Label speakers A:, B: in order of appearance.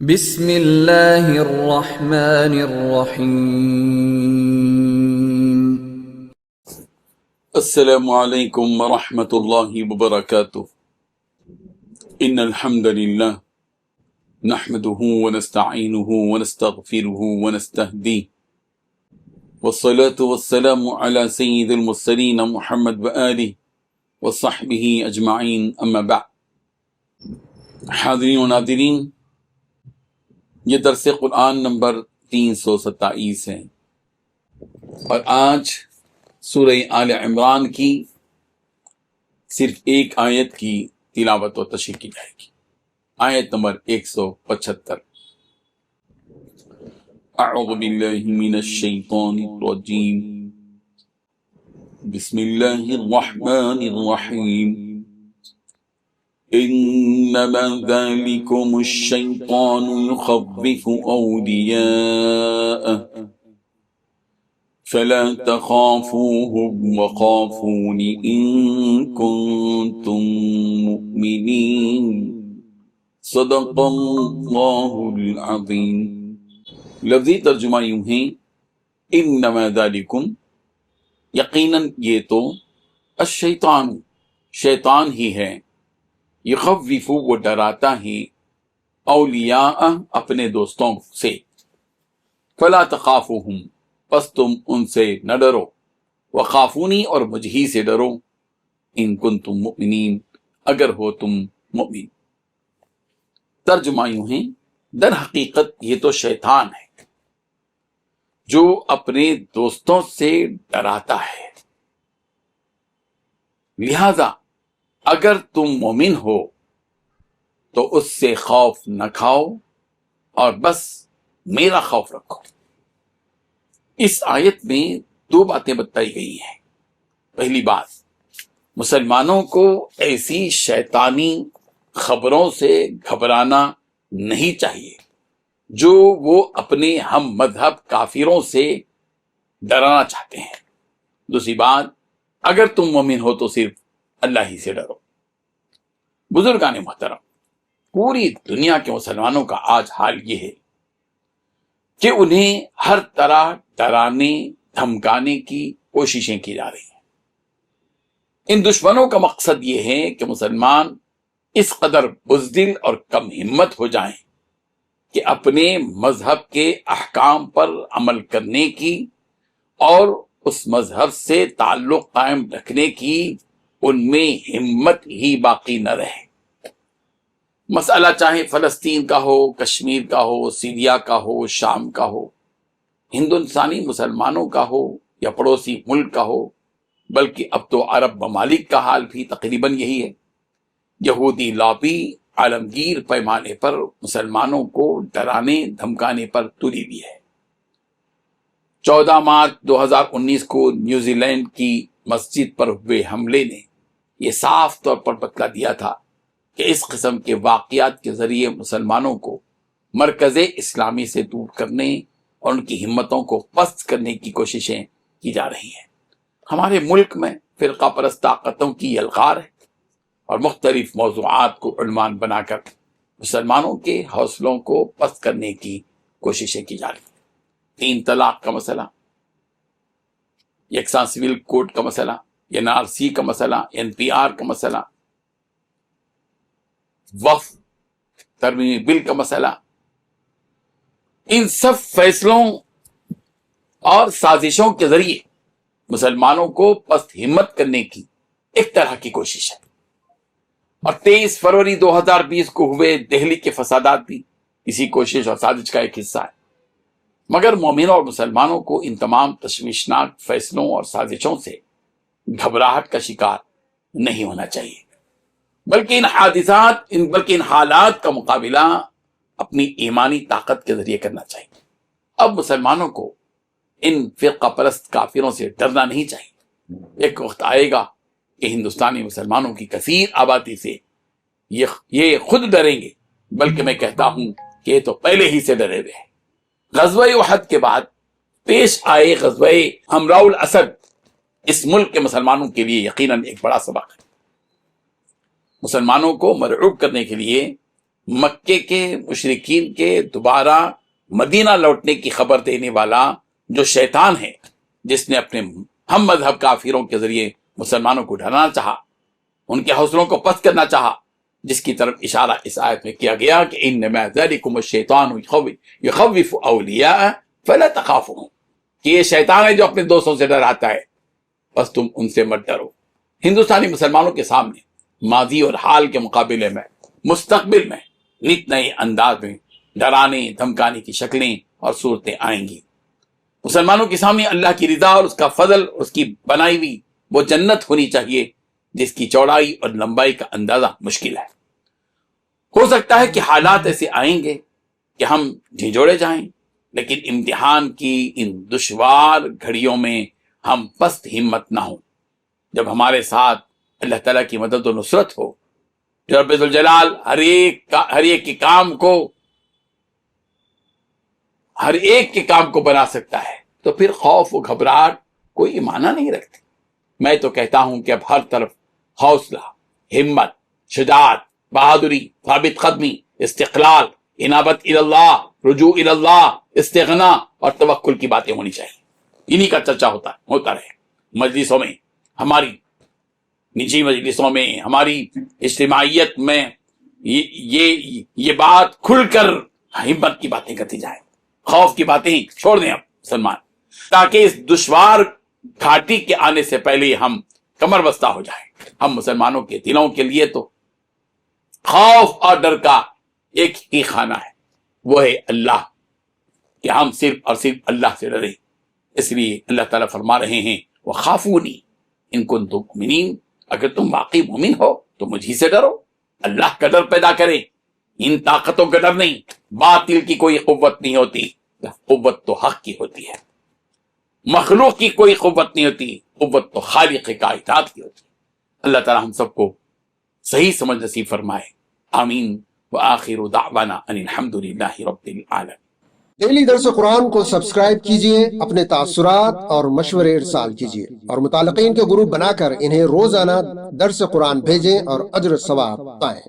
A: بسم اللہ الرحمن الرحیم۔
B: السلام علیکم ورحمۃ اللہ وبرکاتہ۔ ان الحمد للہ نحمده ونستعینه ونستغفره ونستهدیه والصلاة والسلام على سید المرسلین محمد وآلہ وصحبہ اجمعین، اما بعد۔ حاضرین و ناظرین، یہ درس قرآن نمبر 327 ہے، اور آج سورہ آل عمران کی صرف ایک آیت کی تلاوت و تشریح کی جائے گی، آیت نمبر 175۔ اعوذ باللہ من الشیطان الرجیم، بسم اللہ الرحمن الرحیم۔ انما ذلكم الشیطان يخوف اولیاءه فلا تخافوهم وخافون ان كنتم مؤمنین، صدق اللہ العظیم۔ لفظی ترجمہ یوں ہے، انما ذالکم، یقیناً یہ تو، الشیطان، شیطان ہی ہے، یخوف، وہ ڈراتا ہے، اولیاء، اپنے دوستوں سے، فلا تخافوہم، پس تم ان سے نہ ڈرو، وخافونی، اور مجھ ہی سے ڈرو، ان کنتم مؤمنین، اگر ہو تم مؤمن۔ ترجمہ یوں ہے، در حقیقت یہ تو شیطان ہے جو اپنے دوستوں سے ڈراتا ہے، لہذا اگر تم مومن ہو تو اس سے خوف نہ کھاؤ اور بس میرا خوف رکھو۔ اس آیت میں دو باتیں بتائی گئی ہیں۔ پہلی بات، مسلمانوں کو ایسی شیطانی خبروں سے گھبرانا نہیں چاہیے جو وہ اپنے ہم مذہب کافروں سے ڈرانا چاہتے ہیں۔ دوسری بات، اگر تم مومن ہو تو صرف اللہ ہی سے ڈرو۔ بزرگان محترم، پوری دنیا کے مسلمانوں کا آج حال یہ ہے کہ انہیں ہر طرح ڈرانے دھمکانے کی کوششیں کی جا رہی ہیں۔ ان دشمنوں کا مقصد یہ ہے کہ مسلمان اس قدر بزدل اور کم ہمت ہو جائیں کہ اپنے مذہب کے احکام پر عمل کرنے کی اور اس مذہب سے تعلق قائم رکھنے کی ان میں ہمت ہی باقی نہ رہے۔ مسئلہ چاہے فلسطین کا ہو، کشمیر کا ہو، سیریا کا ہو، شام کا ہو، ہندوستانی مسلمانوں کا ہو یا پڑوسی ملک کا ہو، بلکہ اب تو عرب ممالک کا حال بھی تقریباً یہی ہے۔ یہودی لابی عالمگیر پیمانے پر مسلمانوں کو ڈرانے دھمکانے پر تلی ہوئی ہے۔ 14 مارچ 2019 کو نیوزی لینڈ کی مسجد پر ہوئے حملے نے یہ صاف طور پر بتلا دیا تھا کہ اس قسم کے واقعات کے ذریعے مسلمانوں کو مرکز اسلامی سے دور کرنے اور ان کی ہمتوں کو پست کرنے کی کوششیں کی جا رہی ہیں۔ ہمارے ملک میں فرقہ پرست طاقتوں کی یلغار ہے اور مختلف موضوعات کو عنوان بنا کر مسلمانوں کے حوصلوں کو پست کرنے کی کوششیں کی جا رہی ہیں۔ 3 طلاق کا مسئلہ، یکساں سول کوڈ کا مسئلہ، NRC کا مسئلہ، NPR کا مسئلہ، وقف ترمیمی بل کا مسئلہ، ان سب فیصلوں اور سازشوں کے ذریعے مسلمانوں کو پست ہمت کرنے کی ایک طرح کی کوشش ہے۔ اور 23 فروری 2020 کو ہوئے دہلی کے فسادات بھی اسی کوشش اور سازش کا ایک حصہ ہے۔ مگر مومنوں اور مسلمانوں کو ان تمام تشویشناک فیصلوں اور سازشوں سے گھبراہٹ کا شکار نہیں ہونا چاہیے، بلکہ ان حالات کا مقابلہ اپنی ایمانی طاقت کے ذریعے کرنا چاہیے۔ اب مسلمانوں کو ان فرقہ پرست کافروں سے ڈرنا نہیں چاہیے۔ ایک وقت آئے گا کہ ہندوستانی مسلمانوں کی کثیر آبادی سے یہ خود ڈریں گے، بلکہ میں کہتا ہوں کہ یہ تو پہلے ہی سے ڈرے ہوئے ہیں۔ غزوہ احد کے بعد پیش آئے غزوہ حمراء الاسد اس ملک کے مسلمانوں کے لیے یقیناً ایک بڑا سبق ہے۔ مسلمانوں کو مرعوب کرنے کے لیے مکے کے مشرکین کے دوبارہ مدینہ لوٹنے کی خبر دینے والا جو شیطان ہے، جس نے اپنے ہم مذہب کافروں کے ذریعے مسلمانوں کو ڈرانا چاہا، ان کے حوصلوں کو پست کرنا چاہا، جس کی طرف اشارہ اس آیت میں کیا گیا کہ انما ذلکم الشیطان یخوف اولیاء فلا تخافوهم، کہ یہ شیطان ہے جو اپنے دوستوں سے ڈراتا ہے، بس تم ان سے مت ڈرو۔ ہندوستانی مسلمانوں کے سامنے ماضی اور حال کے مقابلے میں مستقبل میں نت نئے انداز میں ڈرانے دھمکانے کی شکلیں اور صورتیں آئیں گی۔ مسلمانوں کے سامنے اللہ کی رضا اور اس کا فضل، اس کی بنائی ہوئی وہ جنت ہونی چاہیے جس کی چوڑائی اور لمبائی کا اندازہ مشکل ہے۔ ہو سکتا ہے کہ حالات ایسے آئیں گے کہ ہم جھنجھوڑے جائیں، لیکن امتحان کی ان دشوار گھڑیوں میں ہم پست ہمت نہ ہوں۔ جب ہمارے ساتھ اللہ تعالیٰ کی مدد و نصرت ہو، جو رب ذوالجلال ہر ایک کے کام کو بنا سکتا ہے، تو پھر خوف و گھبراہٹ کوئی معنی نہیں رکھتی۔ میں تو کہتا ہوں کہ اب ہر طرف حوصلہ، ہمت، شجاعت، بہادری، ثابت قدمی، استقلال، انابت اللہ، رجوع اللہ، استغنا اور توکل کی باتیں ہونی چاہیے۔ انہی کا چرچا ہوتا رہے مجلسوں میں، ہماری نجی مجلسوں میں، ہماری اجتماعیت میں یہ بات کھل کر ہمت کی باتیں کرتی جائیں، خوف کی باتیں چھوڑ دیں اب مسلمان، تاکہ اس دشوار گھاٹی کے آنے سے پہلے ہم کمر بستہ ہو جائیں۔ ہم مسلمانوں کے دلوں کے لیے تو خوف اور ڈر کا ایک ہی خانہ ہے، وہ ہے اللہ، کہ ہم صرف اور صرف اللہ سے ڈریں۔ اس لیے اللہ تعالیٰ فرما رہے ہیں وَخَافُونِي إِن كُنتُم مُؤْمِنِينَ، اگر تم واقعی مومن ہو تو مجھ ہی سے ڈرو۔ اللہ کا ڈر پیدا کریں، ان طاقتوں کا ڈر نہیں۔ باطل کی کوئی قوت نہیں ہوتی، قوت تو حق کی ہوتی ہے۔ مخلوق کی کوئی قوت نہیں ہوتی، قوت تو خالق کائنات کی ہوتی ہے۔ اللہ تعالیٰ ہم سب کو صحیح سمجھ نصیب فرمائے، آمین۔ وآخر دعوانا ان الحمد للہ رب العالمین۔
C: ڈیلی درس قرآن کو سبسکرائب کیجئے، اپنے تاثرات اور مشورے ارسال کیجئے، اور متعلقین کے گروپ بنا کر انہیں روزانہ درس قرآن بھیجیں اور اجر ثواب پائیں۔